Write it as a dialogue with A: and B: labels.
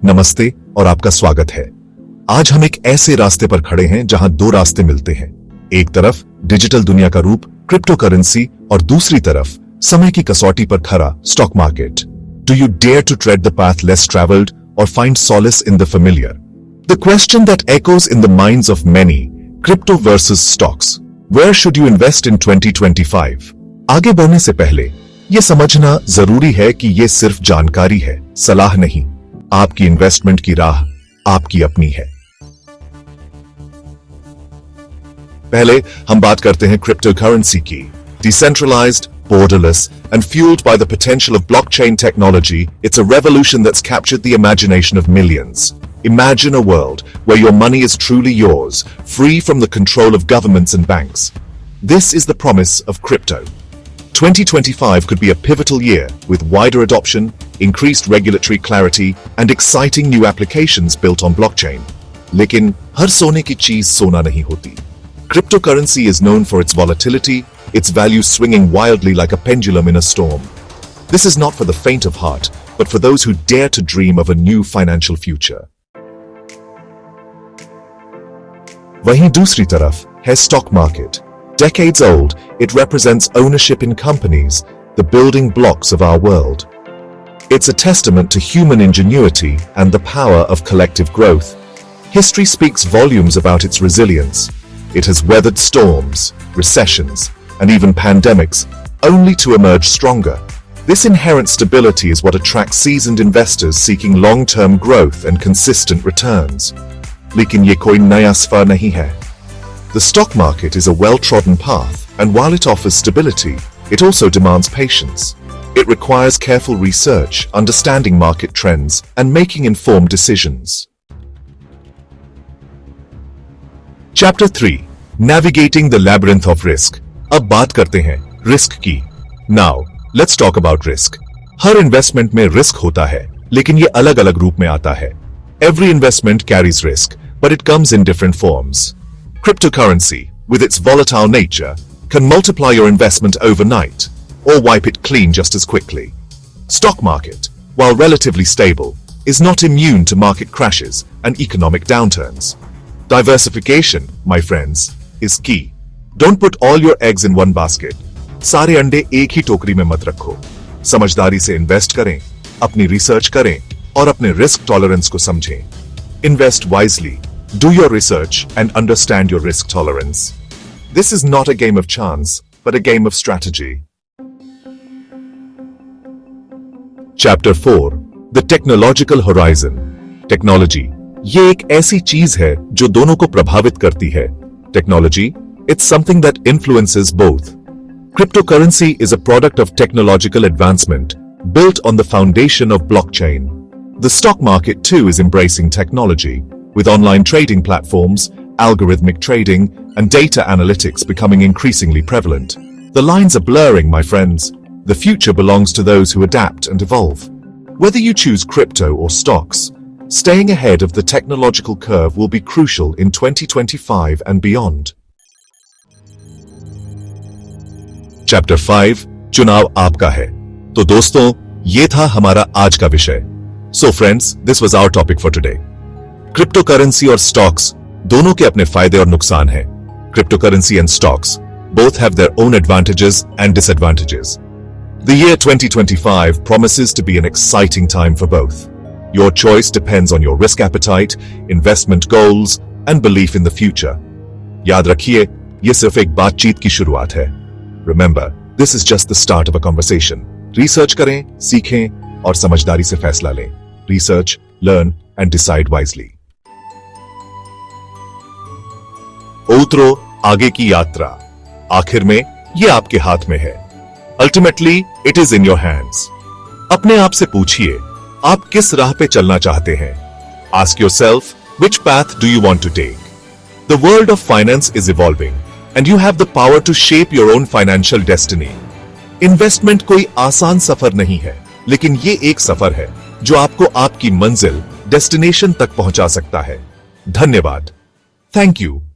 A: नमस्ते और आपका स्वागत है। आज हम एक ऐसे रास्ते पर खड़े हैं जहां दो रास्ते मिलते हैं। एक तरफ डिजिटल दुनिया का रूप क्रिप्टो करेंसी और दूसरी तरफ समय की कसौटी पर खड़ा stock market. Do you dare to trade the path less travelled और find solace in the familiar? The question that echoes in the minds of many, crypto versus stocks. Where should you invest in 2025? आगे बढ़ने से पहले यह समझना जरूरी है कि यह सिर्फ जानकारी है, सलाह नहीं। आपकी इन्वेस्टमेंट की राह आपकी अपनी है। पहले हम बात करते हैं क्रिप्टो करेंसी की। Decentralized, borderless, and fueled by the potential of blockchain technology, it's a revolution that's captured the imagination of millions. Imagine a world where your money is truly yours, free from the control of governments and banks. This is the promise of crypto. 2025 could be a pivotal year with wider adoption, increased regulatory clarity, and exciting new applications built on blockchain. लेकिन हर सोने की चीज सोना नहीं होती। Cryptocurrency is known for its volatility, its value swinging wildly like a pendulum in a storm. This is not for the faint of heart, but for those who dare to dream of a new financial future. वहीं दूसरी तरफ है stock market. Decades old, it represents ownership in companies, the building blocks of our world. It's a testament to human ingenuity and the power of collective growth. History speaks volumes about its resilience. It has weathered storms, recessions, and even pandemics, only to emerge stronger. This inherent stability is what attracts seasoned investors seeking long-term growth and consistent returns. लेकिन ये कोई नया सफर नहीं है. The stock market is a well-trodden path, and while it offers stability, it also demands patience. It requires careful research, understanding market trends, and making informed decisions. Chapter 3: Navigating the Labyrinth of Risk. अब बात करते हैं risk की. Now, let's talk about risk. Her investment में risk होता है, लेकिन ये अलग-अलग रूप में आता है. Every investment carries risk, but it comes in different forms. Cryptocurrency, with its volatile nature, can multiply your investment overnight, or wipe it clean just as quickly. Stock market, while relatively stable, is not immune to market crashes and economic downturns. Diversification, my friends, is key. Don't put all your eggs in one basket. सारे अंडे एक ही टोकरी में मत रखो. समझदारी से invest करें, अपनी रिसर्च करें और अपने रिस्क टॉलरेंस को समझें. Invest wisely. Do your research and understand your risk tolerance. This is not a game of chance, but a game of strategy. Chapter 4: The Technological Horizon. Technology. ये एक ऐसी चीज है जो दोनों को प्रभावित करती है. Technology, it's something that influences both. Cryptocurrency is a product of technological advancement, built on the foundation of blockchain. The stock market too is embracing technology, with online trading platforms, algorithmic trading, and data analytics becoming increasingly prevalent. The lines are blurring, my friends. The future belongs to those who adapt and evolve. Whether you choose crypto or stocks, staying ahead of the technological curve will be crucial in 2025 and beyond. Chapter 5: चुनाव आपका है. तो दोस्तों, ये था हमारा आज का विषय. So friends, this was our topic for today. Cryptocurrency और stocks दोनों के अपने फायदे और नुकसान हैं. Cryptocurrency and stocks both have their own advantages and disadvantages. The year 2025 promises to be an exciting time for both. Your choice depends on your risk appetite, investment goals, and belief in the future. याद रखिए, ये सिर्फ एक बातचीत की शुरुआत है. Remember, this is just the start of a conversation. Research करें, सीखें और समझदारी से फैसला लें. Research, learn, and decide wisely. उतरो आगे की यात्रा. आखिर में ये आपके हाथ में है. Ultimately, it is in your hands. अपने आप से पूछिए, आप किस राह पे चलना चाहते हैं? Ask yourself, which path do you want to take? The world of finance is evolving, and you have the power to shape your own financial destiny. Investment कोई आसान सफर नहीं है, लेकिन ये एक सफर है जो आपको आपकी मंजिल, डेस्टिनेशन तक पहुंचा सकता है. धन्यवाद. Thank you.